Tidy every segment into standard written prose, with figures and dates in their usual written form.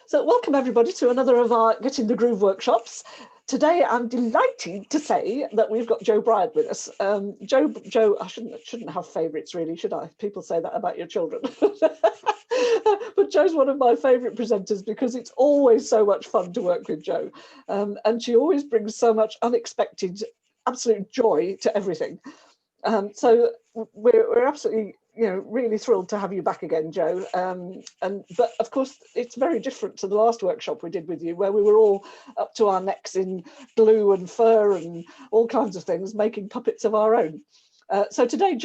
So welcome everybody to another of our Get in the Groove workshops. Today I'm delighted to say that we've got Jo Bryant with us. Jo, I shouldn't have favourites really, should I? People say that about your children. But Jo's one of my favourite presenters because it's always so much fun to work with Jo. And she always brings so much unexpected, absolute joy to everything. So we're absolutely, really thrilled to have you back again, Jo. But of course, it's very different to the last workshop we did with you, where we were all up to our necks in glue and fur and all kinds of things, making puppets of our own. So today,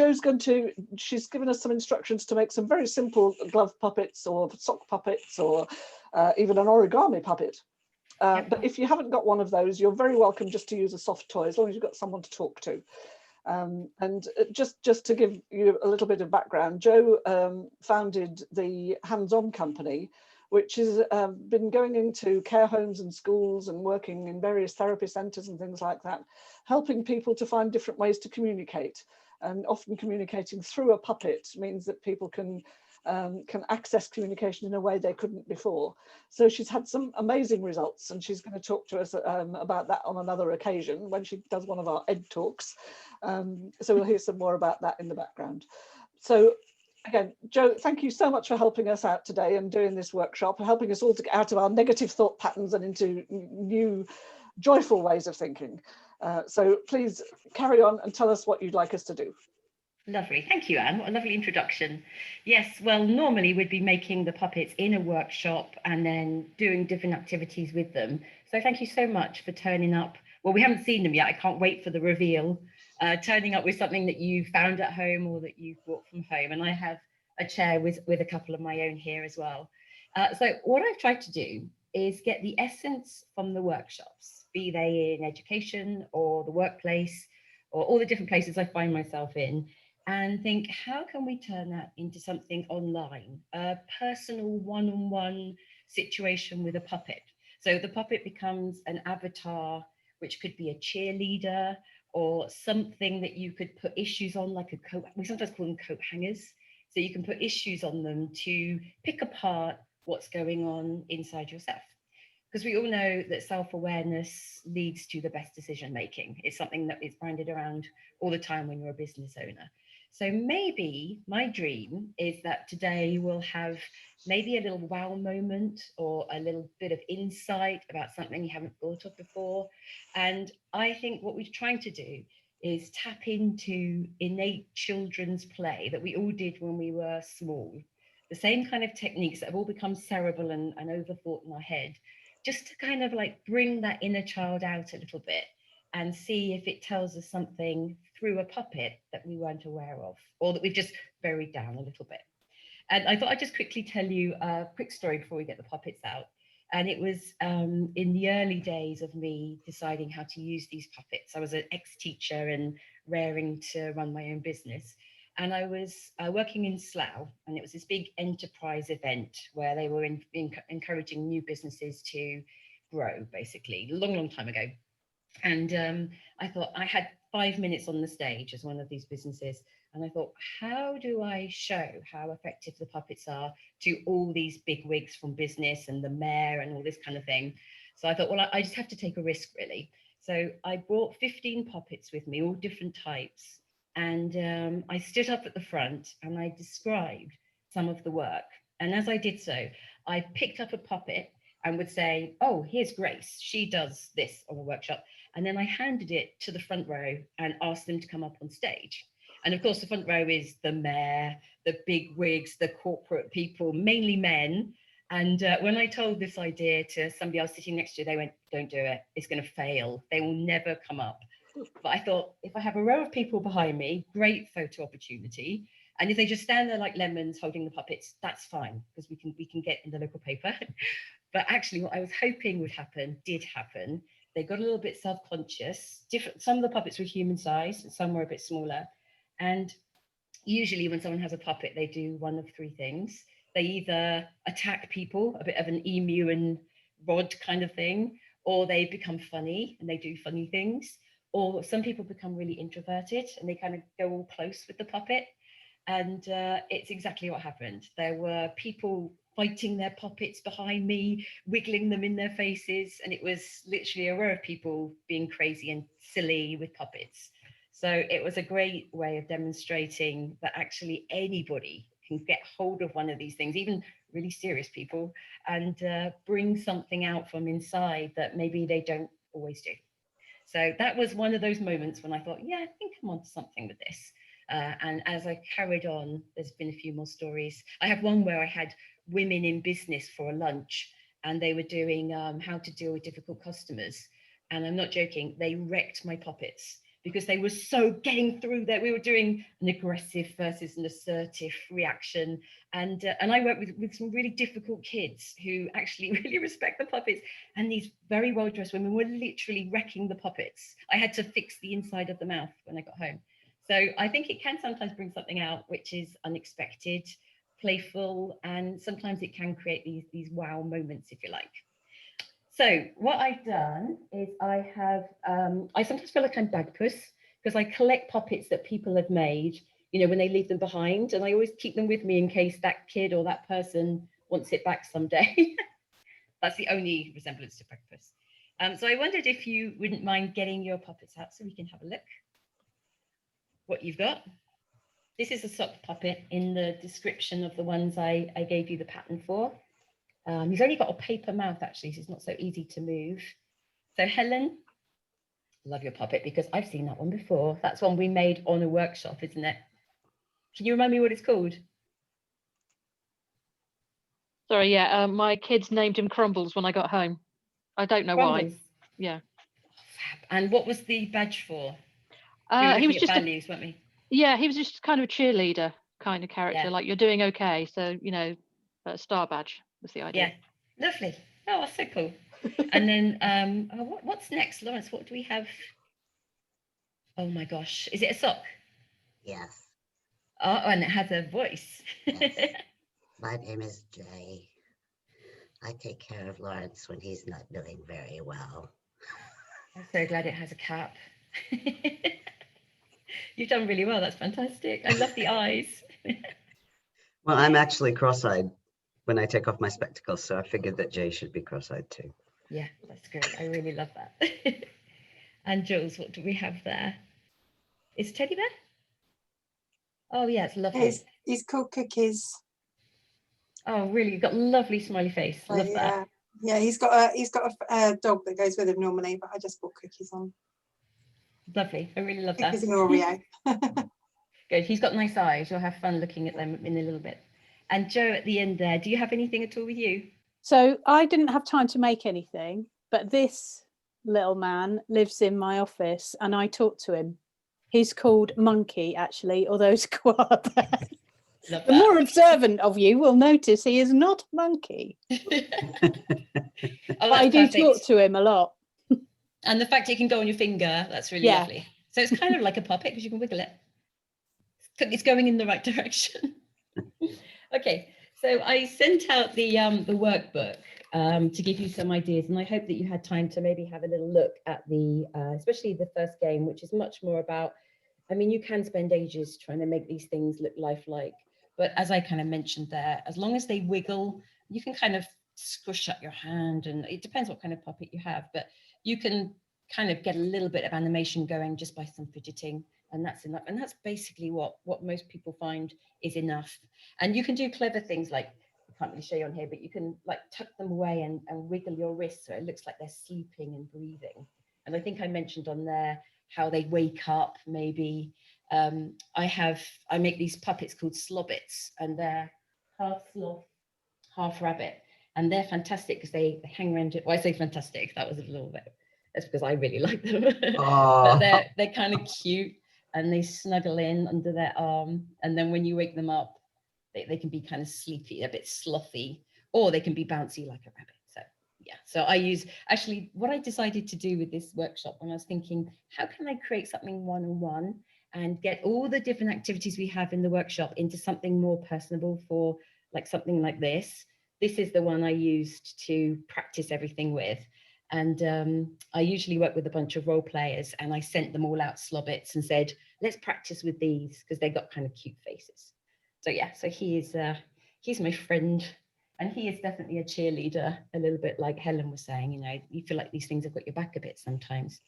she's given us some instructions to make some very simple glove puppets or sock puppets or even an origami puppet. But if you haven't got one of those, you're very welcome just to use a soft toy, as long as you've got someone to talk to. And just to give you a little bit of background, Jo founded the Hands-On Company, which has been going into care homes and schools and working in various therapy centres and things like that, helping people to find different ways to communicate. And often communicating through a puppet means that people can access communication in a way they couldn't before. So she's had some amazing results, and she's going to talk to us about that on another occasion when she does one of our Ed Talks. So we'll hear some more about that in the background. So again, Jo, thank you so much for helping us out today and doing this workshop and helping us all to get out of our negative thought patterns and into new joyful ways of thinking. So please carry on and tell us what you'd like us to do. Lovely. Thank you, Anne. What a lovely introduction. Yes, well, normally we'd be making the puppets in a workshop and then doing different activities with them. So thank you so much for turning up. Well, we haven't seen them yet. I can't wait for the reveal. Turning up with something that you found at home or that you've brought from home. And I have a chair with a couple of my own here as well. So what I've tried to do is get the essence from the workshops, be they in education or the workplace or all the different places I find myself in, and think, how can we turn that into something online, a personal one-on-one situation with a puppet? So the puppet becomes an avatar, which could be a cheerleader or something that you could put issues on, like a coat. We sometimes call them coat hangers. So you can put issues on them to pick apart what's going on inside yourself. Because we all know that self-awareness leads to the best decision making. It's something that is branded around all the time when you're a business owner. So maybe my dream is that today we'll have maybe a little wow moment or a little bit of insight about something you haven't thought of before. And I think what we're trying to do is tap into innate children's play that we all did when we were small. The same kind of techniques that have all become cerebral and overthought in our head, just to kind of like bring that inner child out a little bit and see if it tells us something through a puppet that we weren't aware of or that we've just buried down a little bit. And I thought I'd just quickly tell you a quick story before we get the puppets out. And it was in the early days of me deciding how to use these puppets. I was an ex-teacher and raring to run my own business. And I was working in Slough, and it was this big enterprise event where they were encouraging new businesses to grow, basically, a long, long time ago. And I thought I had 5 minutes on the stage as one of these businesses. And I thought, how do I show how effective the puppets are to all these big wigs from business and the mayor and all this kind of thing? So I thought, well, I just have to take a risk, really. So I brought 15 puppets with me, all different types. And I stood up at the front and I described some of the work. And as I did so, I picked up a puppet and would say, oh, here's Grace. She does this on a workshop. And then I handed it to the front row and asked them to come up on stage. And of course, the front row is the mayor, the big wigs, the corporate people, mainly men. And when I told this idea to somebody else sitting next to you, they went, don't do it. It's going to fail. They will never come up. But I thought, if I have a row of people behind me, great photo opportunity. And if they just stand there like lemons holding the puppets, that's fine, because we can get in the local paper. But actually, what I was hoping would happen did happen. They got a little bit self-conscious. Some of the puppets were human size, and some were a bit smaller. And usually when someone has a puppet, they do one of three things. They either attack people, a bit of an emu and rod kind of thing, or they become funny and they do funny things. Or some people become really introverted and they kind of go all close with the puppet. And it's exactly what happened. There were people fighting their puppets behind me, wiggling them in their faces. And it was literally a row of people being crazy and silly with puppets. So it was a great way of demonstrating that actually anybody can get hold of one of these things, even really serious people, and bring something out from inside that maybe they don't always do. So that was one of those moments when I thought, yeah, I think I'm onto something with this. And as I carried on, there's been a few more stories. I have one where I had women in business for a lunch, and they were doing how to deal with difficult customers. And I'm not joking, they wrecked my puppets because they were so getting through that. We were doing an aggressive versus an assertive reaction. And I work with some really difficult kids who actually really respect the puppets. And these very well-dressed women were literally wrecking the puppets. I had to fix the inside of the mouth when I got home. So I think it can sometimes bring something out which is unexpected, playful, and sometimes it can create these wow moments, if you like. So what I've done is I sometimes feel like I'm Bagpuss because I collect puppets that people have made, when they leave them behind, and I always keep them with me in case that kid or that person wants it back someday. That's the only resemblance to Bagpuss. So I wondered if you wouldn't mind getting your puppets out so we can have a look what you've got. This is a sock puppet in the description of the ones I gave you the pattern for. He's only got a paper mouth, actually, so it's not so easy to move. So Helen, love your puppet because I've seen that one before. That's one we made on a workshop, isn't it? Can you remind me what it's called? Sorry, yeah, my kids named him Crumbles when I got home. I don't know Crumbles. why. Yeah. And what was the badge for? He was just values, weren't we? Yeah, he was just kind of a cheerleader kind of character, Yeah. like you're doing okay. So, a star badge was the idea. Yeah, lovely. Oh, that's so cool. And then what's next, Lawrence? What do we have? Oh my gosh, is it a sock? Yes. Oh, and it has a voice. Yes. My name is Jay. I take care of Lawrence when he's not doing very well. I'm so glad it has a cap. You've done really well. That's fantastic. I love the eyes. Well, I'm actually cross-eyed when I take off my spectacles, so I figured that Jay should be cross-eyed too. Yeah, that's great. I really love that. And Jules, what do we have there? Is Teddy Bear? Oh yeah, it's lovely. He's called Cookies. Oh really? You've got a lovely smiley face. Love that. Yeah, he's got a dog that goes with him normally, but I just put Cookies on. Lovely. I really love that. Cookies and Oreo. Good. He's got nice eyes. You'll have fun looking at them in a little bit. And Joe, at the end there, do you have anything at all with you? So I didn't have time to make anything, but this little man lives in my office and I talk to him. He's called Monkey, actually, although he's koala bear. The more observant of you will notice he is not Monkey. But I do talk to him a lot. And the fact it can go on your finger, that's really lovely. So it's kind of like a puppet because you can wiggle it. It's going in the right direction. Okay, so I sent out the workbook to give you some ideas, and I hope that you had time to maybe have a little look at the, especially the first game, which is much more about, I mean, you can spend ages trying to make these things look lifelike, but as I kind of mentioned there, as long as they wiggle, you can kind of squish up your hand, and it depends what kind of puppet you have, but you can kind of get a little bit of animation going just by some fidgeting, and that's enough. And that's basically what most people find is enough. And you can do clever things like, I can't really show you on here, but you can like tuck them away and wiggle your wrists so it looks like they're sleeping and breathing. And I think I mentioned on there how they wake up maybe. I make these puppets called slobbits, and they're half sloth, half rabbit. And they're fantastic because they hang around it. Well, I say fantastic, that was a little bit, that's because I really like them. But they're kind of cute, and they snuggle in under their arm. And then when you wake them up, they can be kind of sleepy, a bit slothy, or they can be bouncy like a rabbit. So yeah, so I use, actually what I decided to do with this workshop when I was thinking, how can I create something one-on-one and get all the different activities we have in the workshop into something more personable for like something like this. This is the one I used to practice everything with. And I usually work with a bunch of role players, and I sent them all out slobbits and said, let's practice with these because they got kind of cute faces. So yeah, so he's my friend, And he is definitely a cheerleader, a little bit like Helen was saying, you know, you feel like these things have got your back a bit sometimes.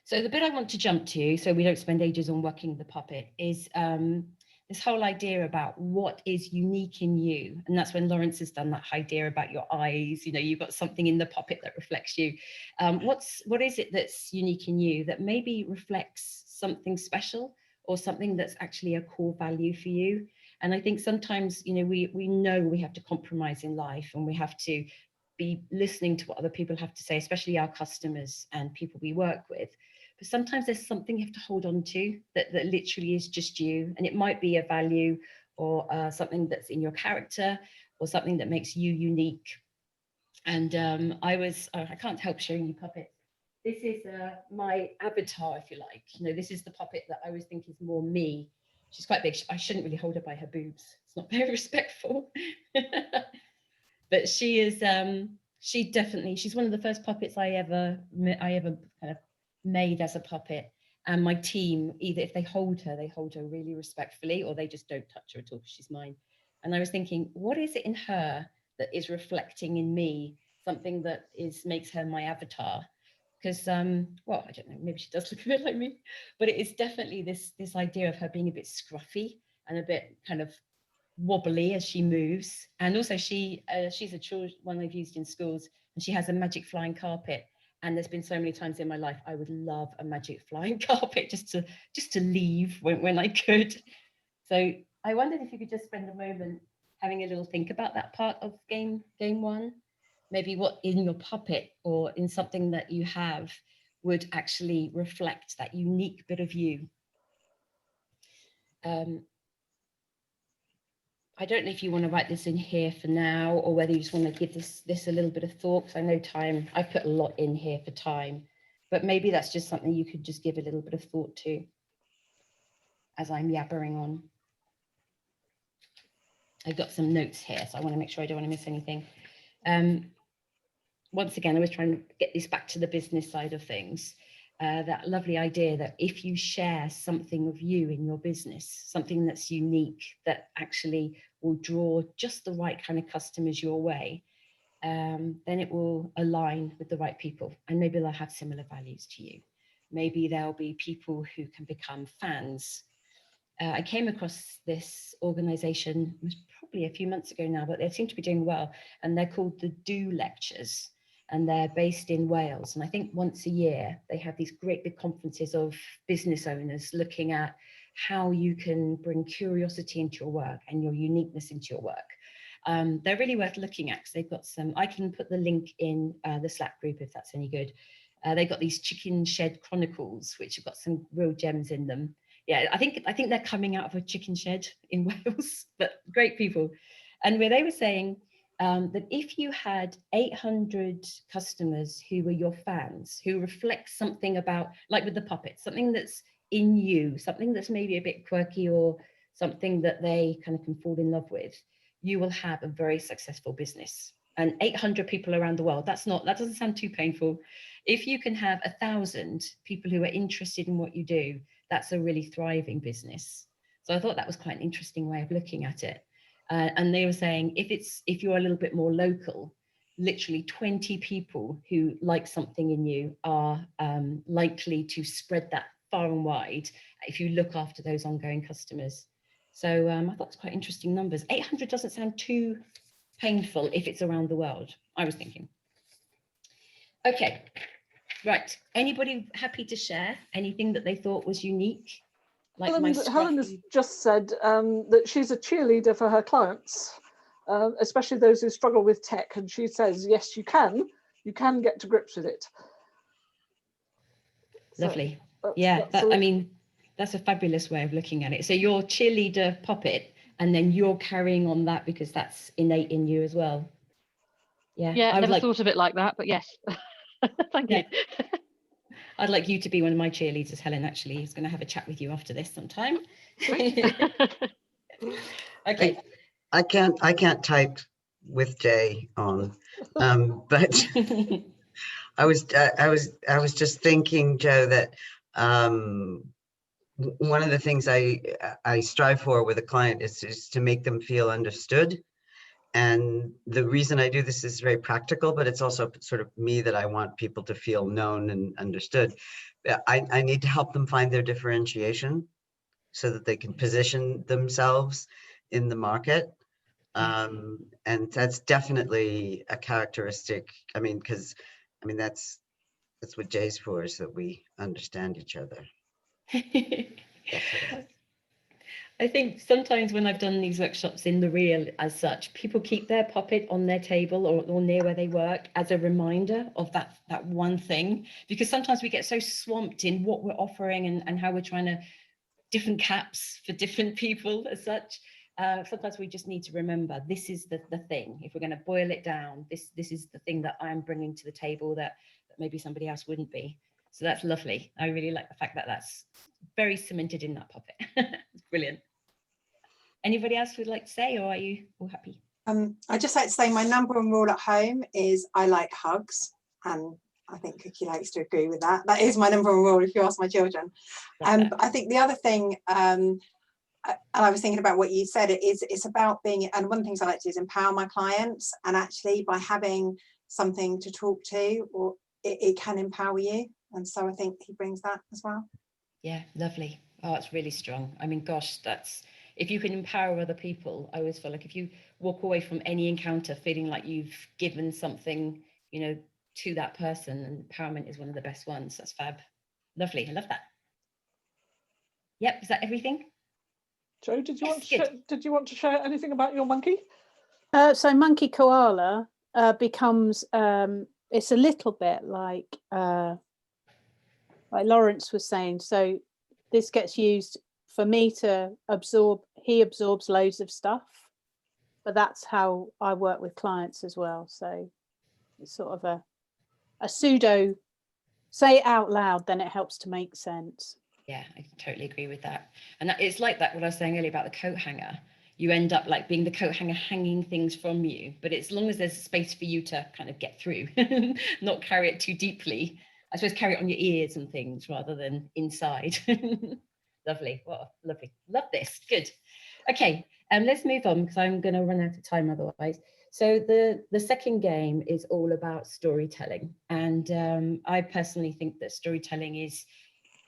So the bit I want to jump to, so we don't spend ages on working the puppet, is this whole idea about what is unique in you. And that's when Lawrence has done that idea about your eyes, you know, you've got something in the puppet that reflects you. What is it that's unique in you that maybe reflects something special or something that's actually a core value for you? And I think sometimes, you know, we know we have to compromise in life, and we have to be listening to what other people have to say, especially our customers and people we work with. But sometimes there's something you have to hold on to that literally is just you. And it might be a value or something that's in your character or something that makes you unique. And I can't help showing you puppets. This is my avatar, if you like. You know, this is the puppet that I always think is more me. She's quite big. I shouldn't really hold her by her boobs. It's not very respectful. But she is, she's one of the first puppets I ever kind of made as a puppet. And my team, either if they hold her really respectfully, or they just don't touch her at all because she's mine. And I was thinking, what is it in her that is reflecting in me, something that makes her my avatar? Because, well, I don't know, maybe she does look a bit like me, but it is definitely this idea of her being a bit scruffy and a bit kind of wobbly as she moves. And also she's a one I've used in schools, and she has a magic flying carpet. And there's been so many times in my life I would love a magic flying carpet just to leave when I could. So I wondered if you could just spend a moment having a little think about that part of game one. Maybe what in your puppet or in something that you have would actually reflect that unique bit of you. I don't know if you want to write this in here for now, or whether you just want to give this a little bit of thought, because I know time, I've put a lot in here for time, but maybe that's just something you could just give a little bit of thought to as I'm yabbering on. I've got some notes here, so I want to make sure I don't want to miss anything. Once again, I was trying to get this back to the business side of things. That lovely idea that if you share something of you in your business, something that's unique, that actually will draw just the right kind of customers your way, then it will align with the right people, and maybe they'll have similar values to you. Maybe there'll be people who can become fans. I came across this organization, it was probably a few months ago now, but they seem to be doing well, and they're called the Do Lectures. And they're based in Wales. And I think once a year, they have these great big conferences of business owners looking at how you can bring curiosity into your work and your uniqueness into your work. They're really worth looking at, because they've got some, I can put the link in the Slack group if that's any good. They've got these Chicken Shed Chronicles, which have got some real gems in them. Yeah, I think they're coming out of a chicken shed in Wales, but great people. And where they were saying, that if you had 800 customers who were your fans, who reflect something about, like with the puppets, something that's in you, something that's maybe a bit quirky or something that they kind of can fall in love with, you will have a very successful business. And 800 people around the world, that doesn't sound too painful. If you can have 1,000 people who are interested in what you do, that's a really thriving business. So I thought that was quite an interesting way of looking at it. And they were saying, if you're a little bit more local, literally 20 people who like something in you are likely to spread that far and wide if you look after those ongoing customers. So I thought it's quite interesting numbers. 800 doesn't sound too painful if it's around the world, I was thinking. Okay, right. Anybody happy to share anything that they thought was unique? Like Helen has just said that she's a cheerleader for her clients, especially those who struggle with tech. And she says, yes, you can get to grips with it. Lovely. So yeah, I mean, that's a fabulous way of looking at it. So you're cheerleader puppet, and then you're carrying on that because that's innate in you as well. Yeah, Yeah, never thought of it like that, but yes. Thank you. I'd like you to be one of my cheerleaders, Helen. Actually, he's going to have a chat with you after this sometime. Okay. I can't type with Jay on, but I was just thinking, Joe, that one of the things I strive for with a client is to make them feel understood. And the reason I do this is very practical, but it's also sort of me, that I want people to feel known and understood. I need to help them find their differentiation so that they can position themselves in the market. And that's definitely a characteristic. I mean, because that's what Jay's for, is that we understand each other. Definitely. I think sometimes when I've done these workshops in the real as such, people keep their puppet on their table or near where they work as a reminder of that one thing, because sometimes we get so swamped in what we're offering and how we're trying to different caps for different people as such. Sometimes we just need to remember this is the thing. If we're going to boil it down, this is the thing that I'm bringing to the table that maybe somebody else wouldn't be. So that's lovely. I really like the fact that that's very cemented in that puppet. It's brilliant. Anybody else would like to say, or are you all happy? I'd just like to say my number one rule at home is I like hugs, and I think Cookie likes to agree with that. That is my number one rule if you ask my children. But I think the other thing, and I was thinking about what you said, it's about being, and one of the things I like to do is empower my clients, and actually by having something to talk to, or it can empower you. And so I think he brings that as well. Yeah, lovely. Oh, it's really strong. I mean, gosh, that's, if you can empower other people, I always feel like if you walk away from any encounter feeling like you've given something, you know, to that person, and empowerment is one of the best ones. That's fab. Lovely. I love that. Yep. Is that everything? Jo, did you Yes, want to share anything about your monkey? So monkey koala becomes it's a little bit like Lawrence was saying. So this gets used for me to absorb. He absorbs loads of stuff, but that's how I work with clients as well. So it's sort of a pseudo, say it out loud, then it helps to make sense. Yeah, I totally agree with that. And that, it's like that what I was saying earlier about the coat hanger. You end up like being the coat hanger, hanging things from you, but as long as there's space for you to kind of get through, not carry it too deeply. I suppose carry it on your ears and things rather than inside. Lovely. Well, lovely. Love this. Good. Okay, let's move on because I'm going to run out of time otherwise. So the second game is all about storytelling. And I personally think that storytelling is,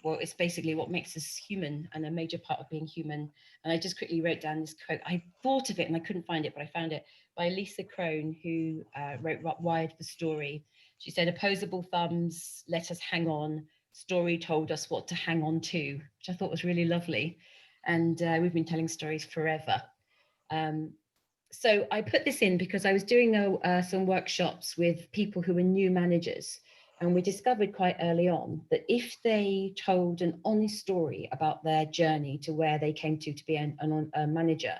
well, it's basically what makes us human and a major part of being human. And I just quickly wrote down this quote. I thought of it and I couldn't find it, but I found it by Lisa Crone, who wrote Wired for Story. She said, opposable thumbs, let us hang on. Story told us what to hang on to, which I thought was really lovely. And we've been telling stories forever. So I put this in because I was doing some workshops with people who were new managers. And we discovered quite early on that if they told an honest story about their journey to where they came to be a manager,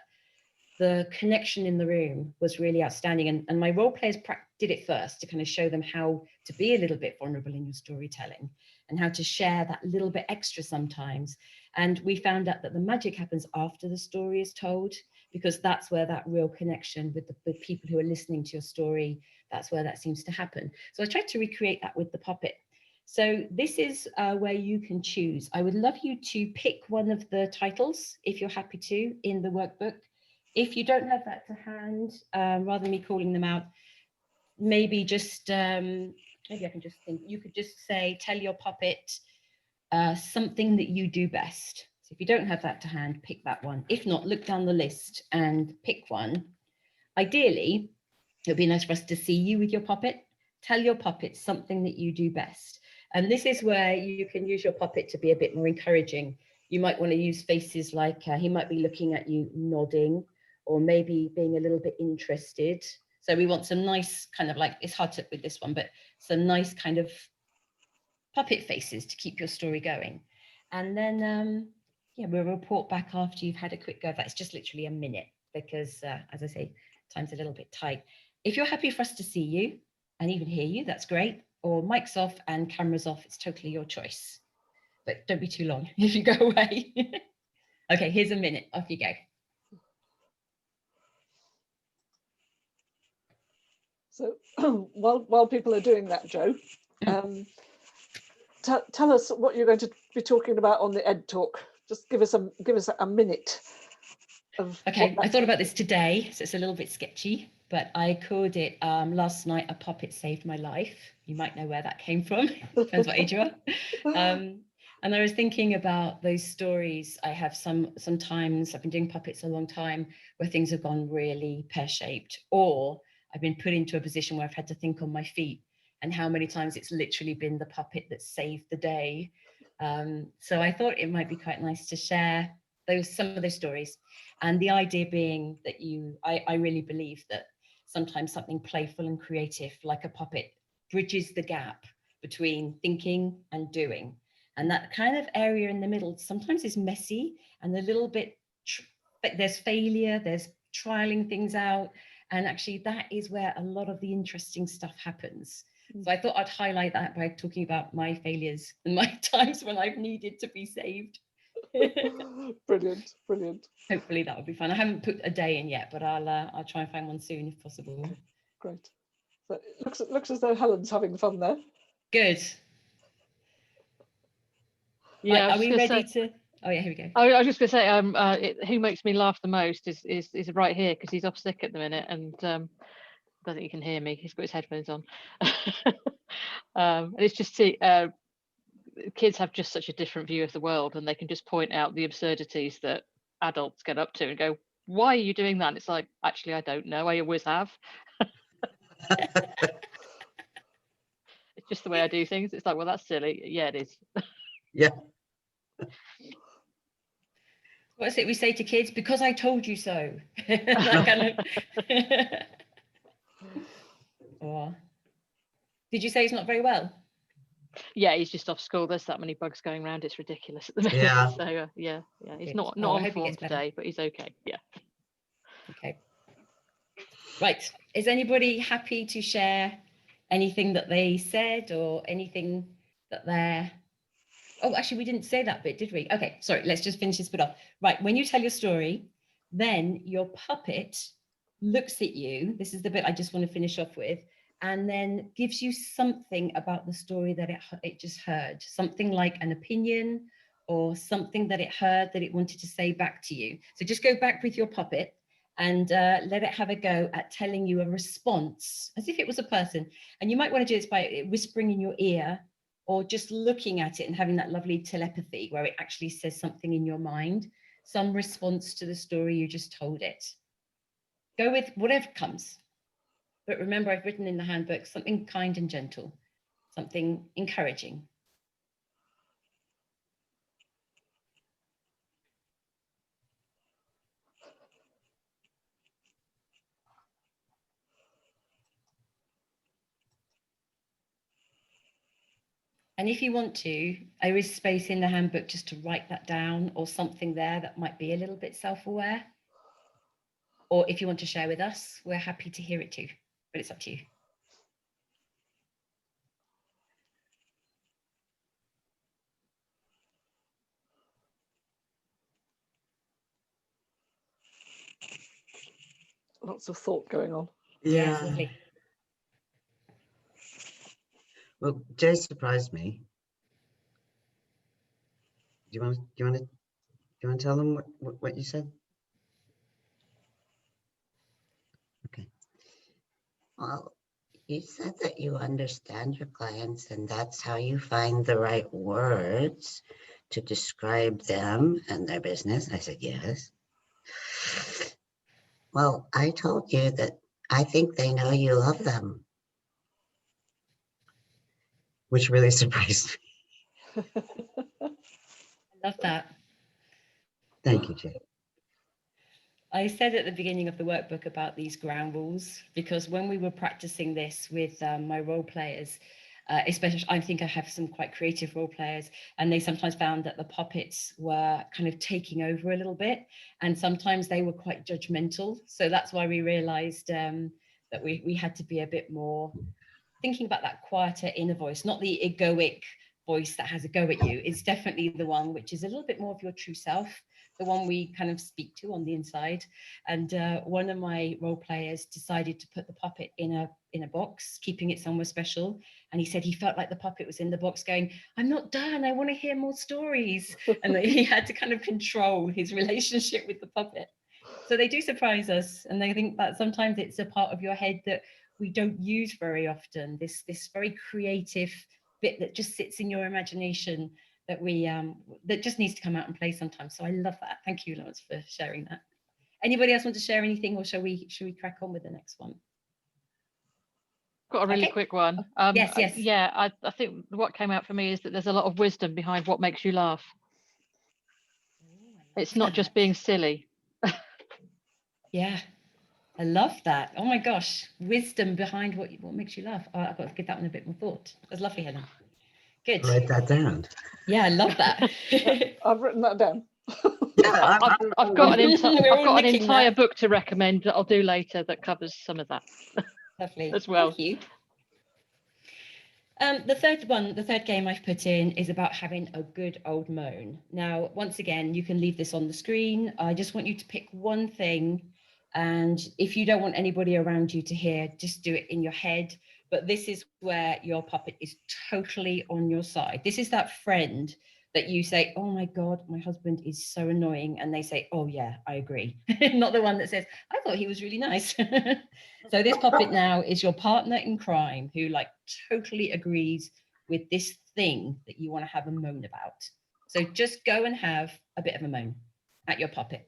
the connection in the room was really outstanding. And my role players did it first to kind of show them how to be a little bit vulnerable in your storytelling and how to share that little bit extra sometimes. And we found out that the magic happens after the story is told, because that's where that real connection with the people who are listening to your story, that's where that seems to happen. So I tried to recreate that with the puppet. So this is where you can choose. I would love you to pick one of the titles, if you're happy to, in the workbook. If you don't have that to hand, rather than me calling them out, maybe just, maybe I can just think, you could just say, tell your puppet something that you do best. So if you don't have that to hand, pick that one. If not, look down the list and pick one. Ideally, it would be nice for us to see you with your puppet. Tell your puppet something that you do best. And this is where you can use your puppet to be a bit more encouraging. You might want to use faces like he might be looking at you, nodding, or maybe being a little bit interested. So we want some nice kind of like, it's hard to with this one, but some nice kind of puppet faces to keep your story going. And then, yeah, we'll report back after you've had a quick go. That's just literally a minute because, as I say, time's a little bit tight. If you're happy for us to see you and even hear you, that's great. Or mic's off and camera's off. It's totally your choice. But don't be too long if you go away. Okay, here's a minute. Off you go. So while people are doing that, Jo, tell us what you're going to be talking about on the Ed Talk. Just give us a minute. Okay, I thought about this today, so it's a little bit sketchy, but I called it last night, A Puppet Saved My Life. You might know where that came from. Depends what age you are. And I was thinking about those stories. I have sometimes I've been doing puppets a long time where things have gone really pear-shaped, or I've been put into a position where I've had to think on my feet, and how many times it's literally been the puppet that saved the day. So I thought it might be quite nice to share some of those stories. And the idea being that I really believe that sometimes something playful and creative like a puppet bridges the gap between thinking and doing. And that kind of area in the middle sometimes is messy and a little bit, there's failure, there's trialing things out. And actually that is where a lot of the interesting stuff happens. So I thought I'd highlight that by talking about my failures and my times when I've needed to be saved. Brilliant, brilliant. Hopefully that would be fun. I haven't put a day in yet, but I'll try and find one soon if possible. Okay, great. So it looks as though Helen's having fun there. Good. Yeah, right, are we ready to? Oh yeah, here we go. I was just going to say, who makes me laugh the most is right here, because he's off sick at the minute, and I don't think he can hear me. He's got his headphones on. And it's just kids have just such a different view of the world, and they can just point out the absurdities that adults get up to and go, why are you doing that? And it's like, actually, I don't know. I always have. It's just the way I do things. It's like, well, that's silly. Yeah, it is. Yeah. What is it we say to kids? Because I told you so. That kind of. Or, did you say he's not very well? Yeah, he's just off school. There's that many bugs going around. It's ridiculous at the minute. Yeah. So yeah, he's Good. not I on hope he form gets better. today, but he's okay. Yeah. Okay. Right. Is anybody happy to share anything that they said or anything that they're... Oh, actually, we didn't say that bit, did we? Okay, sorry. Let's just finish this bit off. Right. When you tell your story, then your puppet looks at you. This is the bit I just want to finish off with, and then gives you something about the story that it just heard, something like an opinion or something that it heard that it wanted to say back to you. So just go back with your puppet and let it have a go at telling you a response as if it was a person. And you might want to do this by whispering in your ear, or just looking at it and having that lovely telepathy where it actually says something in your mind, some response to the story you just told it. Go with whatever comes. But remember, I've written in the handbook something kind and gentle, something encouraging. And if you want to, there is space in the handbook just to write that down, or something there that might be a little bit self-aware. Or if you want to share with us, we're happy to hear it too, but it's up to you. Lots of thought going on. Yeah, lovely. Well, Jay surprised me. Do you want to tell them what you said? Okay. Well, you said that you understand your clients and that's how you find the right words to describe them and their business. I said, yes. Well, I told you that I think they know you love them. Which really surprised me. I love that. Thank you, Jay. I said at the beginning of the workbook about these ground rules, because when we were practicing this with my role players, especially, I think I have some quite creative role players, and they sometimes found that the puppets were kind of taking over a little bit, and sometimes they were quite judgmental. So that's why we realized that we had to be a bit more thinking about that quieter inner voice, not the egoic voice that has a go at you. It's definitely the one which is a little bit more of your true self, the one we kind of speak to on the inside. And one of my role players decided to put the puppet in a box, keeping it somewhere special. And he said he felt like the puppet was in the box going, I'm not done, I want to hear more stories. And he had to kind of control his relationship with the puppet. So they do surprise us, and they think that sometimes it's a part of your head that we don't use very often. This very creative bit that just sits in your imagination that we that just needs to come out and play sometimes. So I love that. Thank you, Lawrence, for sharing that. Anybody else want to share anything, or shall we crack on with the next one? Got a really Okay. quick one. Yes. I think what came out for me is that there's a lot of wisdom behind what makes you laugh. It's not just being silly. Yeah, I love that. Oh my gosh, wisdom behind what makes you laugh. Oh, I've got to give that one a bit more thought. That's lovely, Helen. Good. Write that down. Yeah, I love that. I've written that down. Yeah, I've got an entire that. book to recommend that I'll do later that covers some of that. Lovely. As well. Thank you. The third game I've put in is about having a good old moan. Now, once again, you can leave this on the screen. I just want you to pick one thing. And if you don't want anybody around you to hear, just do it in your head. But this is where your puppet is totally on your side. This is that friend that you say, oh my God, my husband is so annoying. And they say, oh yeah, I agree. Not the one that says, I thought he was really nice. So this puppet now is your partner in crime who like totally agrees with this thing that you want to have a moan about. So just go and have a bit of a moan at your puppet.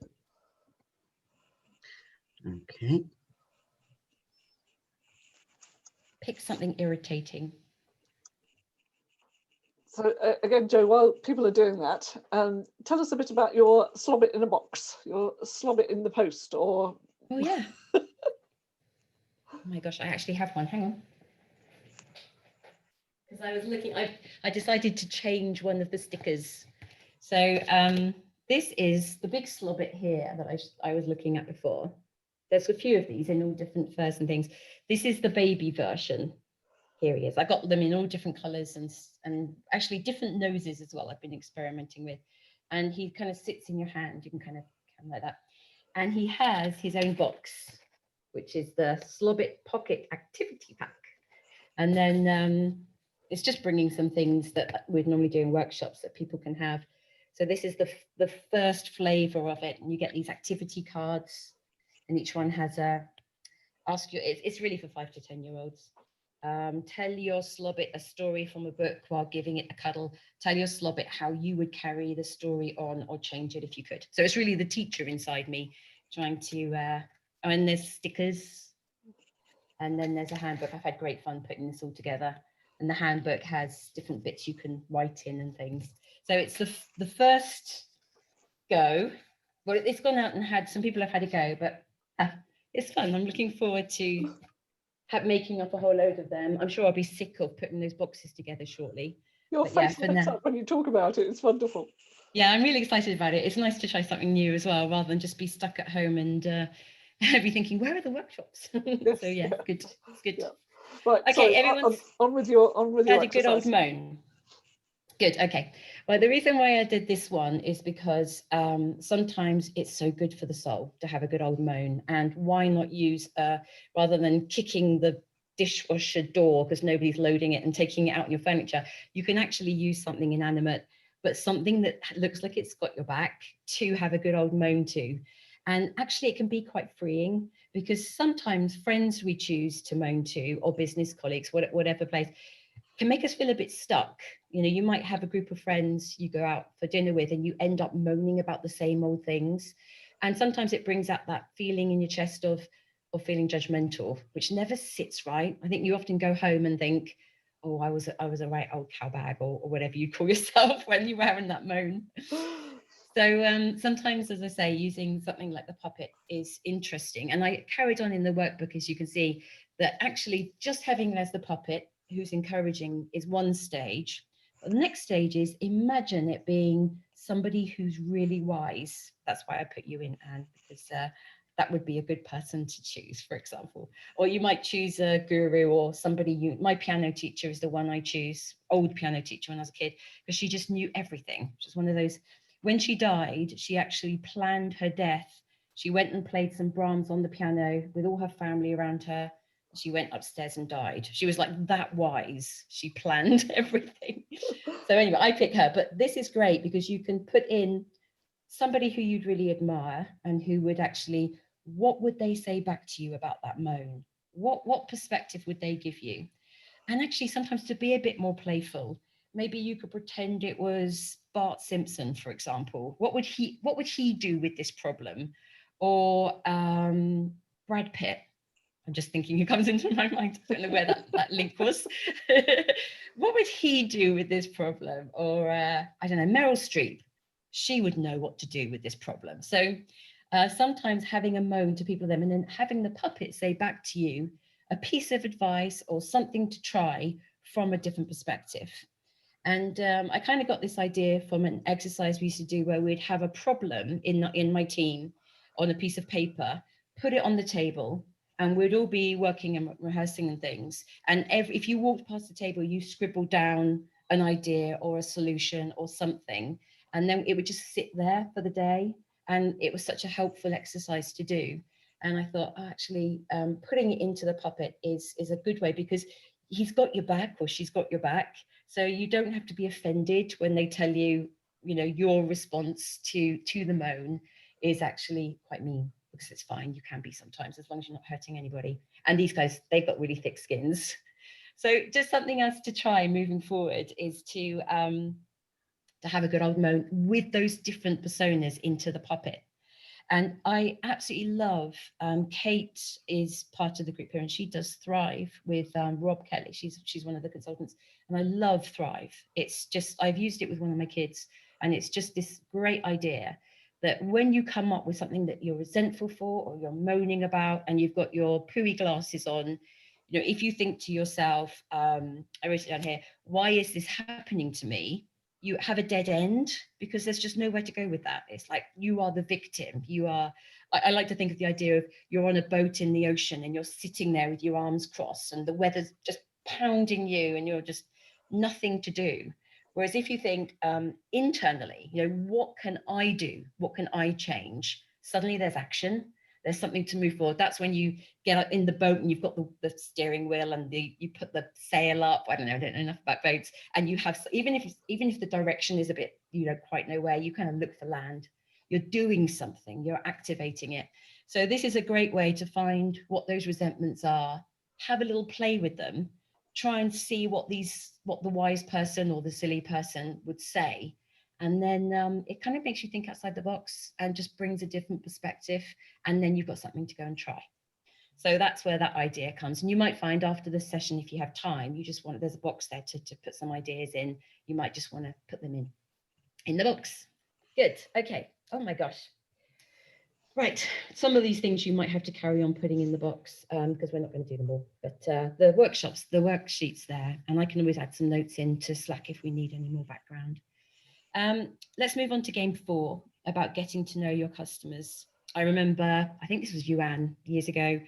Okay. Pick something irritating. So again, Joe, while people are doing that, tell us a bit about your slob it in a box, your slob it in the post, or... Oh yeah. Oh my gosh, I actually have one. Hang on. Because I was looking, I decided to change one of the stickers. So this is the big slobbit here that I was looking at before. There's a few of these in all different furs and things. This is the baby version. Here he is. I got them in all different colors and actually different noses as well. I've been experimenting with. And he kind of sits in your hand. You can kind of like that. And he has his own box, which is the Slobbit Pocket Activity Pack. And then it's just bringing some things that we'd normally do in workshops that people can have. So this is the first flavor of it. And you get these activity cards, and each one has it's really for 5 to 10-year-olds. Tell your slobbit a story from a book while giving it a cuddle. Tell your slobbit how you would carry the story on or change it if you could. So it's really the teacher inside me trying to, and there's stickers, and then there's a handbook. I've had great fun putting this all together. And the handbook has different bits you can write in and things. So it's the first go. Well, it's gone out and had, some people have had a go, but it's fun. I'm looking forward to making up a whole load of them. I'm sure I'll be sick of putting those boxes together shortly. Your face lights up when you talk about it. It's wonderful. Yeah, I'm really excited about it. It's nice to try something new as well, rather than just be stuck at home and be thinking, where are the workshops? Yes, So yeah, good. It's good. Yeah. Right. Okay, sorry, everyone's on with your had a exercise. good old moan. Good. Okay. Well, the reason why I did this one is because sometimes it's so good for the soul to have a good old moan, and why not use rather than kicking the dishwasher door because nobody's loading it and taking it out in your furniture, you can actually use something inanimate, but something that looks like it's got your back to have a good old moan to. And actually it can be quite freeing, because sometimes friends we choose to moan to, or business colleagues, whatever place, can make us feel a bit stuck. You know, you might have a group of friends you go out for dinner with and you end up moaning about the same old things. And sometimes it brings out that feeling in your chest of feeling judgmental, which never sits right. I think you often go home and think, oh, I was a right old cowbag, or whatever you call yourself when you were having that moan. So sometimes, as I say, using something like the puppet is interesting. And I carried on in the workbook, as you can see, that actually just having it as the puppet who's encouraging is one stage. But the next stage is imagine it being somebody who's really wise. That's why I put you in, Anne, because that would be a good person to choose, for example. Or you might choose a guru or somebody. My piano teacher is the one I choose, old piano teacher when I was a kid, because she just knew everything. She was one of those. When she died, she actually planned her death. She went and played some Brahms on the piano with all her family around her. She went upstairs and died. She was like that wise. She planned everything. So anyway, I pick her. But this is great because you can put in somebody who you'd really admire and who would actually, what would they say back to you about that moan? What perspective would they give you? And actually sometimes to be a bit more playful, maybe you could pretend it was Bart Simpson, for example. What would he do with this problem? Or Brad Pitt. I'm just thinking who comes into my mind. I don't know where that link was. What would he do with this problem? Or I don't know, Meryl Streep. She would know what to do with this problem. So sometimes having a moan to people them and then having the puppet say back to you a piece of advice or something to try from a different perspective. And I kind of got this idea from an exercise we used to do where we'd have a problem in my team on a piece of paper, put it on the table, and we'd all be working and rehearsing and things. And if you walked past the table, you scribbled down an idea or a solution or something, and then it would just sit there for the day. And it was such a helpful exercise to do. And I thought, oh, actually, putting it into the puppet is a good way because he's got your back or she's got your back. So you don't have to be offended when they tell you, your response to the moan is actually quite mean, because it's fine. You can be sometimes, as long as you're not hurting anybody. And these guys, they've got really thick skins. So just something else to try moving forward is to have a good old moan with those different personas into the puppet. And I absolutely love, Kate is part of the group here and she does Thrive with Rob Kelly. She's one of the consultants and I love Thrive. It's just, I've used it with one of my kids and it's just this great idea that when you come up with something that you're resentful for or you're moaning about and you've got your pooey glasses on, if you think to yourself, I wrote it down here, why is this happening to me? You have a dead end because there's just nowhere to go with that. It's like you are the victim. I like to think of the idea of you're on a boat in the ocean and you're sitting there with your arms crossed and the weather's just pounding you and you're just nothing to do. Whereas if you think internally, what can I do? What can I change? Suddenly there's action. There's something to move forward. That's when you get in the boat and you've got the steering wheel and you put the sail up. I don't know enough about boats. And you have, even if the direction is a bit, you don't quite know where, you kind of look for land. You're doing something, you're activating it. So this is a great way to find what those resentments are, have a little play with them, try and see what the wise person or the silly person would say. And then it kind of makes you think outside the box and just brings a different perspective. And then you've got something to go and try. So that's where that idea comes. And you might find after the session, if you have time, there's a box there to put some ideas in. You might just want to put them in the box. Good. Okay. Oh my gosh. Right. Some of these things you might have to carry on putting in the box because we're not going to do them all. But the worksheets there, and I can always add some notes into Slack if we need any more background. Let's move on to game 4 about getting to know your customers. I remember, I think this was you, Anne, years ago.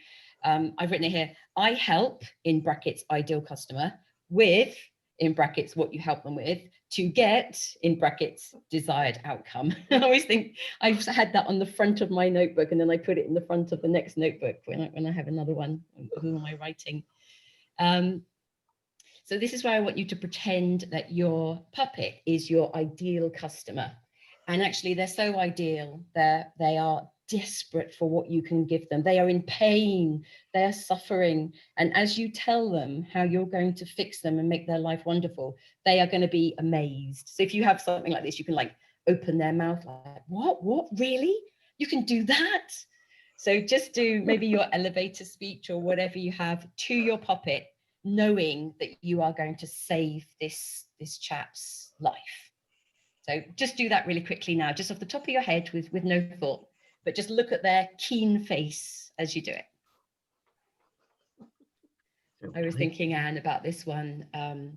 I've written it here. I help, in brackets, ideal customer, with, in brackets, what you help them with, to get, in brackets, desired outcome. I always think I've had that on the front of my notebook and then I put it in the front of the next notebook when I have another one. Who am I writing? So this is where I want you to pretend that your puppet is your ideal customer. And actually they're so ideal that they are desperate for what you can give them. They are in pain, they are suffering. And as you tell them how you're going to fix them and make their life wonderful, they are going to be amazed. So if you have something like this, you can like open their mouth like, what, really? You can do that? So just do maybe your elevator speech or whatever you have to your puppet, knowing that you are going to save this chap's life. So just do that really quickly now, just off the top of your head with no thought, but just look at their keen face as you do it. I was thinking, Anne, about this one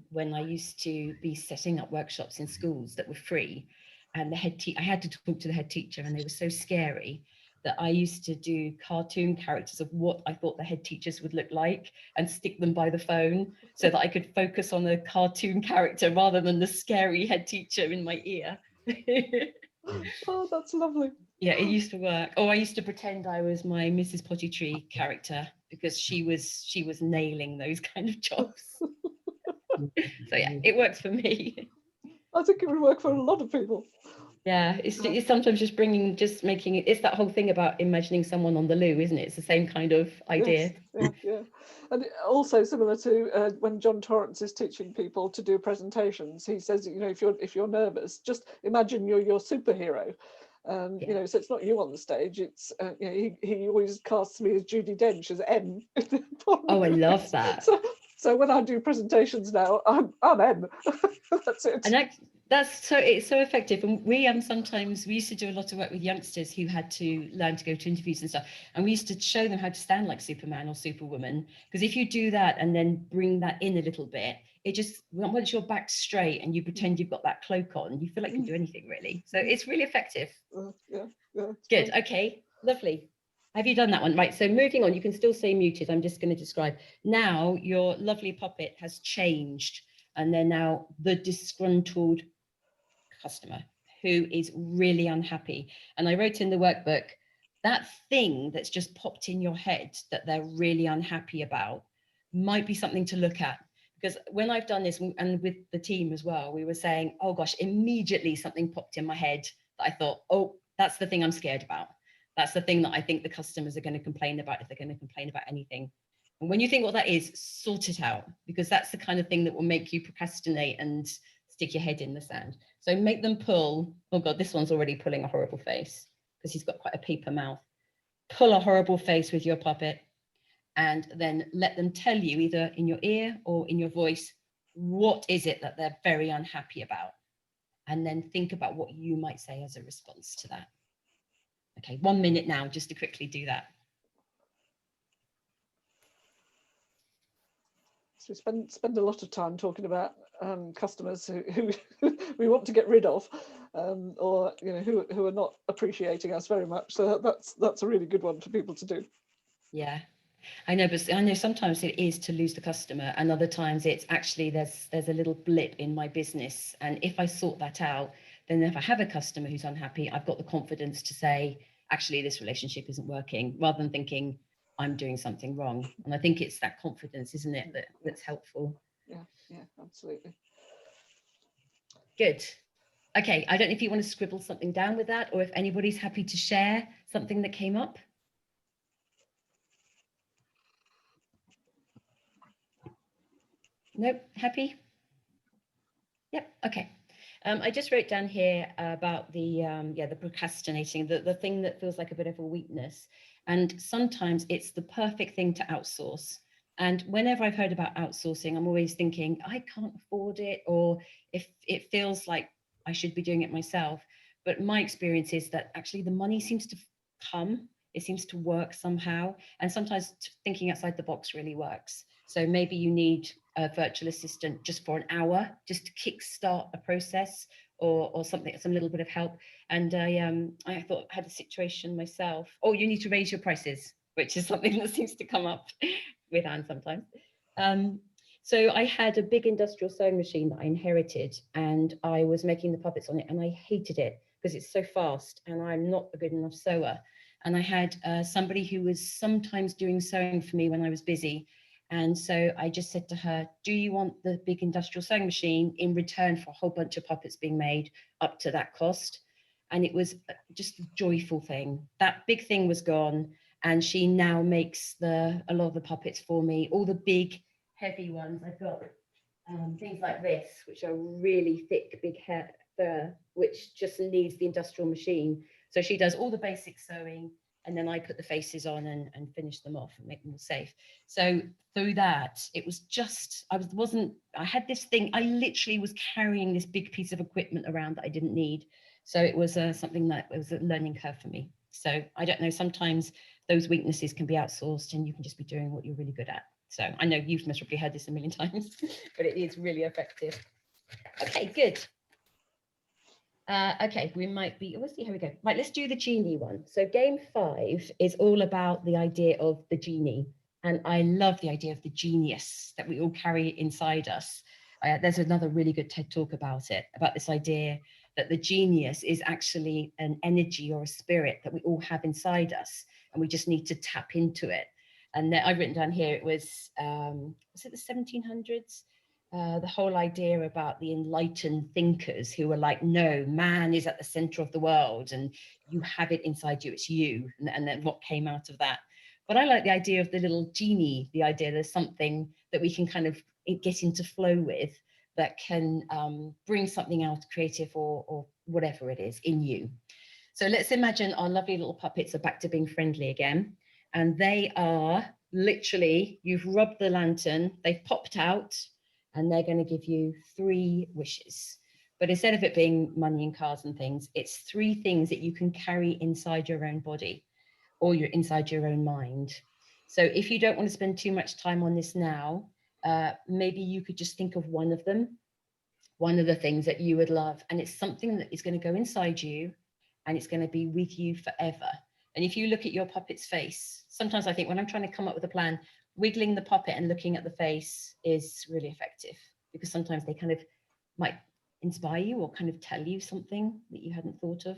when I used to be setting up workshops in schools that were free, and I had to talk to the head teacher and they were so scary that I used to do cartoon characters of what I thought the head teachers would look like and stick them by the phone so that I could focus on the cartoon character rather than the scary head teacher in my ear. Oh, that's lovely. Yeah, it used to work. Or I used to pretend I was my Mrs. Pottytree character because she was nailing those kind of jobs. So yeah, it works for me. I think it would work for a lot of people. Yeah, it's sometimes just making it. It's that whole thing about imagining someone on the loo, isn't it? It's the same kind of idea. Yes, yeah. And also similar to when John Torrance is teaching people to do presentations, he says, you know, if you're nervous, just imagine you're your superhero. Yeah. You know, so it's not you on the stage. It's you know, he always casts me as Judi Dench as M. Oh, I love that. So when I do presentations now, I'm M. That's it. And it's so effective. And we sometimes we used to do a lot of work with youngsters who had to learn to go to interviews and stuff. And we used to show them how to stand like Superman or Superwoman. Because if you do that and then bring that in a little bit, it just, once you're back straight and you pretend you've got that cloak on, you feel like you can do anything really. So it's really effective. Yeah. Good. Okay, lovely. Have you done that one? Right, so moving on, you can still stay muted. I'm just going to describe. Now your lovely puppet has changed and they're now the disgruntled customer who is really unhappy. And I wrote in the workbook, that thing that's just popped in your head that they're really unhappy about might be something to look at. Because when I've done this, and with the team as well, we were saying, oh gosh, immediately something popped in my head that I thought, oh, that's the thing I'm scared about. That's the thing that I think the customers are going to complain about if they're going to complain about anything. And when you think what that is, sort it out, because that's the kind of thing that will make you procrastinate and stick your head in the sand. So make them pull. Oh God, this one's already pulling a horrible face because he's got quite a paper mouth. Pull a horrible face with your puppet and then let them tell you either in your ear or in your voice, what is it that they're very unhappy about? And then think about what you might say as a response to that. Okay, 1 minute now, just to quickly do that. So we spend a lot of time talking about customers who we want to get rid of, or you know who are not appreciating us very much. So that's a really good one for people to do. Yeah, I know, but I know sometimes it is to lose the customer, and other times it's actually there's a little blip in my business, and if I sort that out, then if I have a customer who's unhappy, I've got the confidence to say, actually, this relationship isn't working, rather than thinking I'm doing something wrong. And I think it's that confidence, isn't it, that's helpful. Yeah, absolutely. Good. Okay, I don't know if you want to scribble something down with that, or if anybody's happy to share something that came up. Nope, happy? Yep, okay. I just wrote down here about the procrastinating, the thing that feels like a bit of a weakness. And sometimes it's the perfect thing to outsource. And whenever I've heard about outsourcing, I'm always thinking, I can't afford it, or if it feels like I should be doing it myself. But my experience is that actually the money seems to come, it seems to work somehow. And sometimes thinking outside the box really works. So maybe you need a virtual assistant just for an hour, just to kickstart a process or something, some little bit of help. And I thought I had a situation myself. Oh, you need to raise your prices, which is something that seems to come up with Anne sometimes. So I had a big industrial sewing machine that I inherited, and I was making the puppets on it, and I hated it because it's so fast and I'm not a good enough sewer. And I had somebody who was sometimes doing sewing for me when I was busy. And so I just said to her, do you want the big industrial sewing machine in return for a whole bunch of puppets being made up to that cost? And it was just a joyful thing. That big thing was gone. And she now makes a lot of the puppets for me, all the big, heavy ones. I've got things like this, which are really thick, big hair fur, which just needs the industrial machine. So she does all the basic sewing, and then I put the faces on and finish them off and make them all safe. So through that, it was just, I had this thing, I literally was carrying this big piece of equipment around that I didn't need. So it was something that it was a learning curve for me. So I don't know, sometimes those weaknesses can be outsourced and you can just be doing what you're really good at. So I know you've miserably heard this a million times, but it is really effective. Okay, good. Okay, we might be, let's see, here we go. Right, let's do the genie one. So game 5 is all about the idea of the genie. And I love the idea of the genius that we all carry inside us. There's another really good TED talk about it, about this idea that the genius is actually an energy or a spirit that we all have inside us, and we just need to tap into it. And I've written down here, it was it the 1700s? the whole idea about the enlightened thinkers who were like, no, man is at the center of the world and you have it inside you, it's you, and then what came out of that. But I like the idea of the little genie, the idea there's something that we can kind of get into flow with that can bring something out creative or whatever it is in you. So let's imagine our lovely little puppets are back to being friendly again. And they are literally, you've rubbed the lantern, they've popped out, and they're going to give you 3 wishes. But instead of it being money and cars and things, it's 3 things that you can carry inside your own body or inside your own mind. So if you don't want to spend too much time on this now, maybe you could just think of one of them, one of the things that you would love. And it's something that is going to go inside you and it's going to be with you forever. And if you look at your puppet's face, sometimes I think when I'm trying to come up with a plan, wiggling the puppet and looking at the face is really effective, because sometimes they kind of might inspire you or kind of tell you something that you hadn't thought of.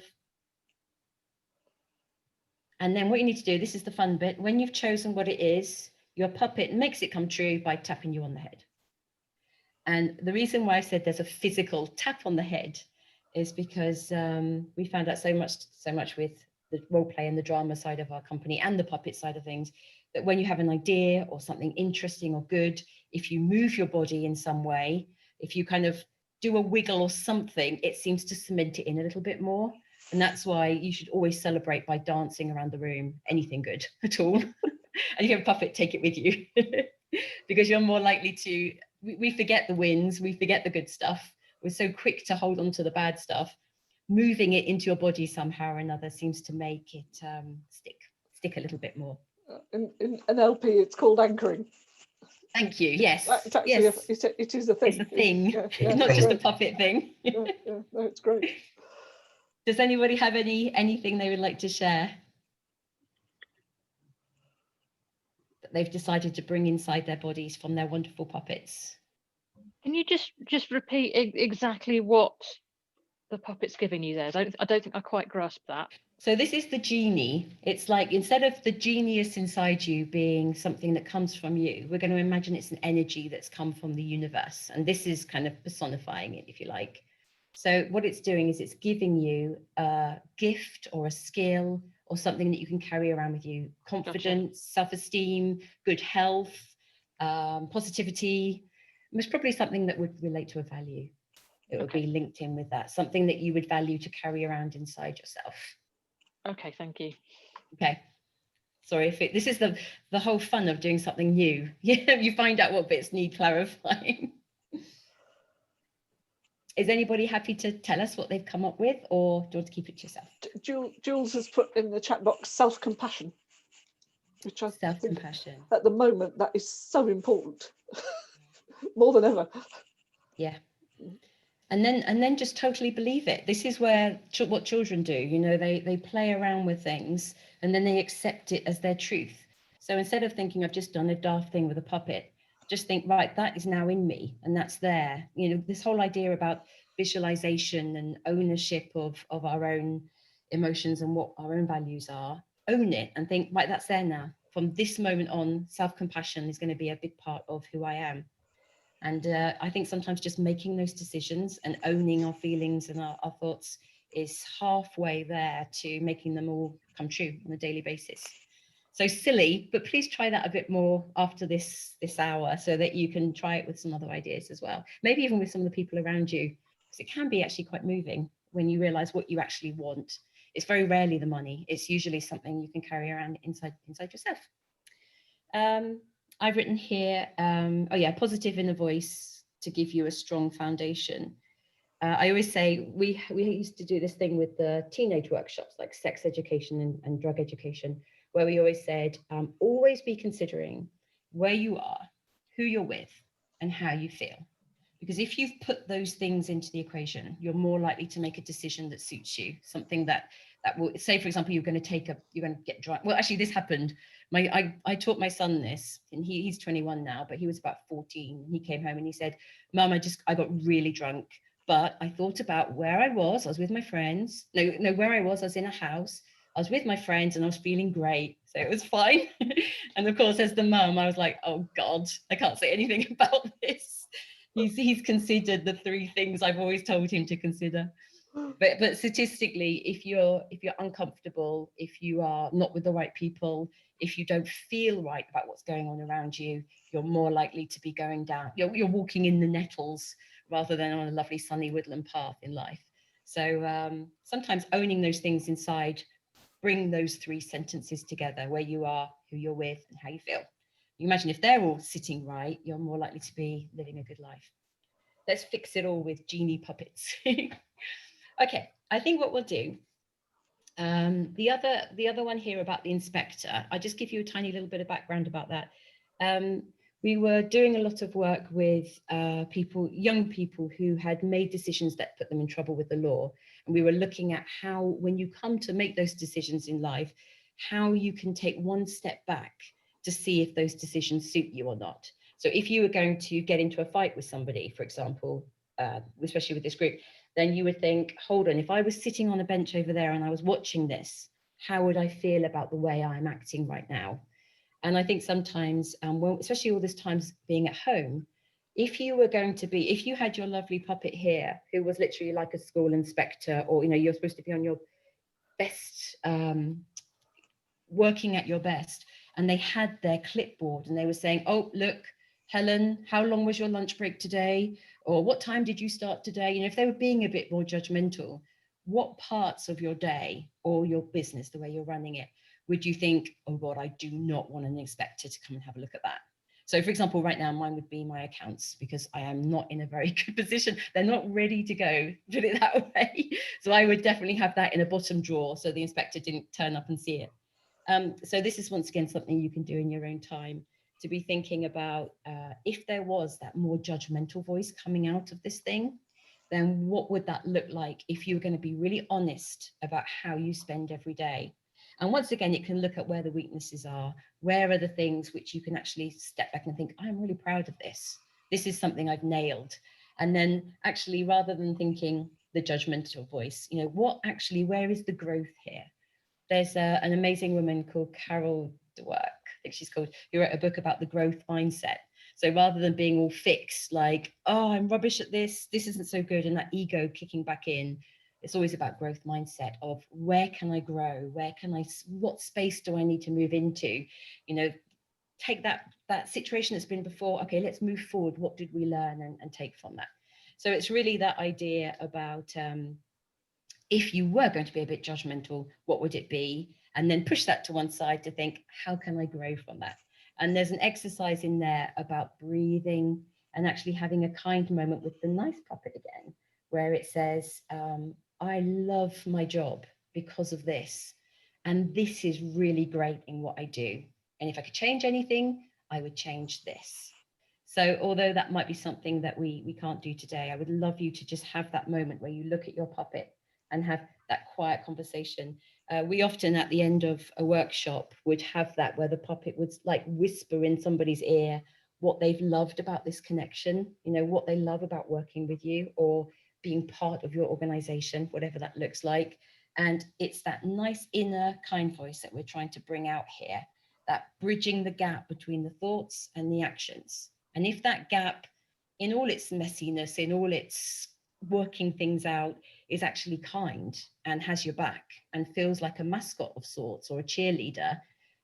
And then what you need to do, this is the fun bit, when you've chosen what it is, your puppet makes it come true by tapping you on the head. And the reason why I said there's a physical tap on the head is because we found out so much with the role play and the drama side of our company and the puppet side of things, that when you have an idea or something interesting or good, if you move your body in some way, if you kind of do a wiggle or something, it seems to cement it in a little bit more. And that's why you should always celebrate by dancing around the room, anything good at all. And if you have a puppet, take it with you because you're more likely to, we forget the wins, we forget the good stuff. We're so quick to hold on to the bad stuff. Moving it into your body somehow or another seems to make it stick a little bit more. In NLP, it's called anchoring. Thank you. Yes. It's actually yes. it is a thing. It's a thing. Yeah, not just great. a puppet thing. No, it's great. Does anybody have anything they would like to share that they've decided to bring inside their bodies from their wonderful puppets? Can you just repeat exactly what the puppet's giving you there? I don't think I quite grasped that. So this is the genie. It's like, instead of the genius inside you being something that comes from you, we're going to imagine it's an energy that's come from the universe. And this is kind of personifying it, if you like. So what it's doing is it's giving you a gift or a skill or something that you can carry around with you. Confidence, self-esteem, good health, positivity. It's probably something that would relate to a value. It would be linked in with that, something that you would value to carry around inside yourself. Okay, thank you. Okay. Sorry if this is the whole fun of doing something new. Yeah, you find out what bits need clarifying. Is anybody happy to tell us what they've come up with, or do you want to keep it to yourself? Jules has put in the chat box self-compassion, which I Self-compassion. think at the moment that is so important, more than ever. Yeah. And then just totally believe it. This is where what children do, you know, they play around with things and then they accept it as their truth. So instead of thinking I've just done a daft thing with a puppet, just think, right, that is now in me and that's there. You know, this whole idea about visualization and ownership of our own emotions and what our own values are, own it and think, right, that's there now. From this moment on, self-compassion is going to be a big part of who I am. And I think sometimes just making those decisions and owning our feelings and our thoughts is halfway there to making them all come true on a daily basis. So silly, but please try that a bit more after this hour so that you can try it with some other ideas as well. Maybe even with some of the people around you, because it can be actually quite moving when you realize what you actually want. It's very rarely the money. It's usually something you can carry around inside yourself. I've written here, positive inner voice to give you a strong foundation. I always say we used to do this thing with the teenage workshops, like sex education and drug education, where we always said, always be considering where you are, who you're with, and how you feel. Because if you've put those things into the equation, you're more likely to make a decision that suits you, something that will, say, for example, you're going to get drunk. Well, actually, this happened. I taught my son this, and he's 21 now, but he was about 14. He came home and he said, Mum, I got really drunk, but I thought about where I was with my friends. Where I was in a house. I was with my friends and I was feeling great. So it was fine. And of course, as the mum, I was like, oh God, I can't say anything about this. He's considered the 3 things I've always told him to consider. But statistically, if you're uncomfortable, if you are not with the right people, if you don't feel right about what's going on around you, you're more likely to be going down. You're walking in the nettles rather than on a lovely sunny woodland path in life. So sometimes owning those things inside, bring those 3 sentences together: where you are, who you're with, and how you feel. You imagine if they're all sitting right, you're more likely to be living a good life. Let's fix it all with genie puppets. Okay, I think what we'll do, the other one here about the inspector, I'll just give you a tiny little bit of background about that. We were doing a lot of work with young people who had made decisions that put them in trouble with the law. And we were looking at how, when you come to make those decisions in life, how you can take one step back to see if those decisions suit you or not. So if you were going to get into a fight with somebody, for example, especially with this group, then you would think, hold on, if I was sitting on a bench over there and I was watching this, how would I feel about the way I'm acting right now? And I think sometimes, well, especially all this times being at home, if you had your lovely puppet here, who was literally like a school inspector, or, you're supposed to be on your best, working at your best, and they had their clipboard and they were saying, oh, look, Helen, how long was your lunch break today? Or what time did you start today? If they were being a bit more judgmental, what parts of your day or your business, the way you're running it, would you think, oh God, I do not want an inspector to come and have a look at that? So for example, right now, mine would be my accounts, because I am not in a very good position. They're not ready to go, put it that way. So I would definitely have that in a bottom drawer so the inspector didn't turn up and see it. So this is once again something you can do in your own time, to be thinking about if there was that more judgmental voice coming out of this thing, then what would that look like if you were going to be really honest about how you spend every day? And once again, it can look at where the weaknesses are, where are the things which you can actually step back and think, I'm really proud of this. This is something I've nailed. And then actually, rather than thinking the judgmental voice, where is the growth here? There's an amazing woman called Carol Dweck, I think she's called, who wrote a book about the growth mindset. So rather than being all fixed, like, oh, I'm rubbish at this isn't so good, and that ego kicking back in, it's always about growth mindset of where can I grow? What space do I need to move into? Take that situation that's been before, okay, let's move forward. What did we learn and take from that? So it's really that idea about, if you were going to be a bit judgmental, what would it be? And then push that to one side to think, how can I grow from that? And there's an exercise in there about breathing and actually having a kind moment with the nice puppet again, where it says, I love my job because of this. And this is really great in what I do. And if I could change anything, I would change this. So although that might be something that we can't do today, I would love you to just have that moment where you look at your puppet and have that quiet conversation. We often at the end of a workshop would have that, where the puppet would like whisper in somebody's ear what they've loved about this connection, what they love about working with you or being part of your organization, whatever that looks like. And it's that nice inner kind voice that we're trying to bring out here, that bridging the gap between the thoughts and the actions. And if that gap, in all its messiness, in all its working things out, is actually kind and has your back and feels like a mascot of sorts or a cheerleader,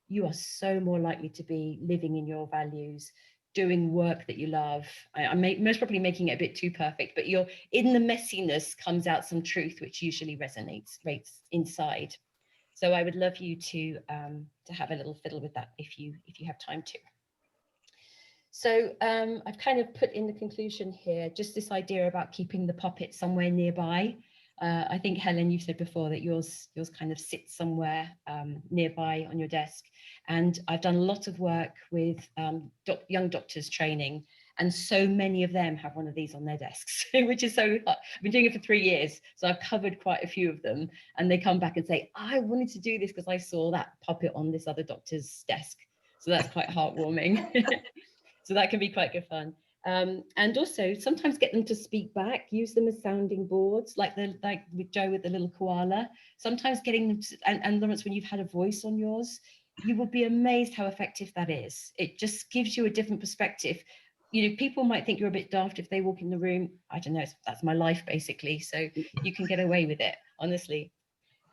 you are so more likely to be living in your values, doing work that you love. I'm most probably making it a bit too perfect, but you're in the messiness comes out some truth which usually resonates inside. So I would love you to have a little fiddle with that if you have time to. So I've kind of put in the conclusion here just this idea about keeping the puppet somewhere nearby. I think, Helen, you said before that yours kind of sits somewhere nearby on your desk. And I've done a lot of work with young doctors training, and so many of them have one of these on their desks, which is so hot. I've been doing it for 3 years, so I've covered quite a few of them. And they come back and say, I wanted to do this because I saw that puppet on this other doctor's desk. So that's quite heartwarming. So that can be quite good fun. And also sometimes get them to speak back, use them as sounding boards, like with Joe with the little koala. Sometimes getting them to, and Lawrence, when you've had a voice on yours, you will be amazed how effective that is. It just gives you a different perspective. you know, people might think you're a bit daft if they walk in the room. I don't know, that's my life basically. So you can get away with it, honestly.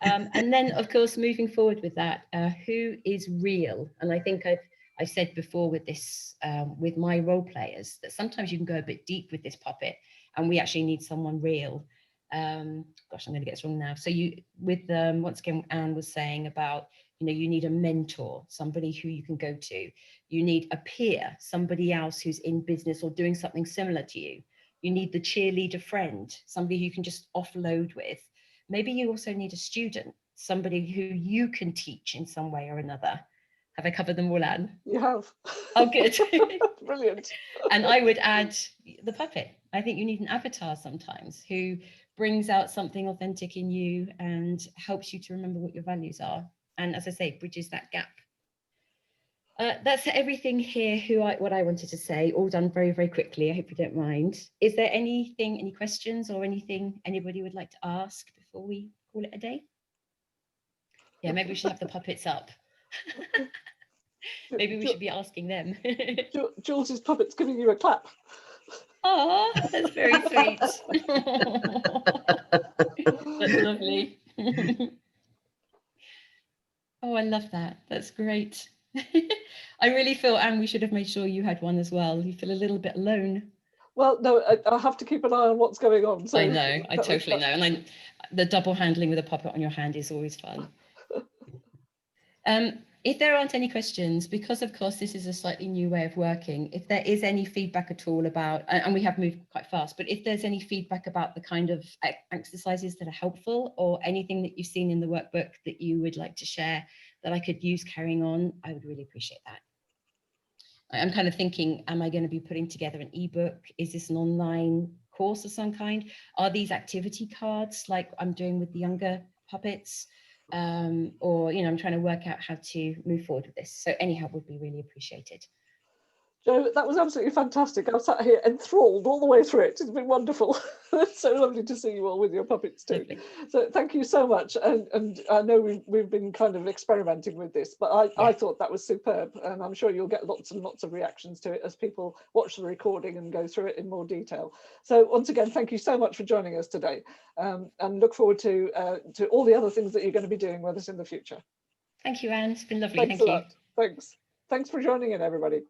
And then, of course, moving forward with that, who is real? And I think I've said before with this, with my role players, that sometimes you can go a bit deep with this puppet, and we actually need someone real. Gosh, I'm going to get this wrong now. So you, with once again, Anne was saying about, you know, you need a mentor, somebody who you can go to. You need a peer, somebody else who's in business or doing something similar to you. You need the cheerleader friend, somebody who you can just offload with. Maybe you also need a student, somebody who you can teach in some way or another. Have I covered them all, Anne? You have. Oh, good. Brilliant. And I would add the puppet. I think you need an avatar sometimes who brings out something authentic in you and helps you to remember what your values are. And as I say, bridges that gap. That's everything here, what I wanted to say, all done very, very quickly. I hope you don't mind. Is there anything, any questions or anything anybody would like to ask before we call it a day? Yeah, maybe we should have the puppets up. Maybe we should be asking them. Jules's puppet's giving you a clap. Oh, that's very sweet. That's lovely. Oh, I love that. That's great. I really feel, Anne, we should have made sure you had one as well. You feel a little bit alone. Well, no, I have to keep an eye on what's going on. So I know, I totally know. And the double handling with a puppet on your hand is always fun. If there aren't any questions, because of course this is a slightly new way of working, if there is any feedback at all about, and we have moved quite fast, but if there's any feedback about the kind of exercises that are helpful or anything that you've seen in the workbook that you would like to share that I could use carrying on, I would really appreciate that. I'm kind of thinking, am I going to be putting together an ebook? Is this an online course of some kind? Are these activity cards like I'm doing with the younger puppets? Or, you know, I'm trying to work out how to move forward with this. So any help would be really appreciated. Jo, that was absolutely fantastic. I've sat here enthralled all the way through it. It's been wonderful. It's so lovely to see you all with your puppets too. Lovely. So thank you so much. And I know we've been kind of experimenting with this, but I thought that was superb. And I'm sure you'll get lots and lots of reactions to it as people watch the recording and go through it in more detail. So once again, thank you so much for joining us today. And look forward to all the other things that you're going to be doing with us in the future. Thank you, Anne. It's been lovely. Thanks Thank a you. lot. Thanks. Thanks for joining in, everybody.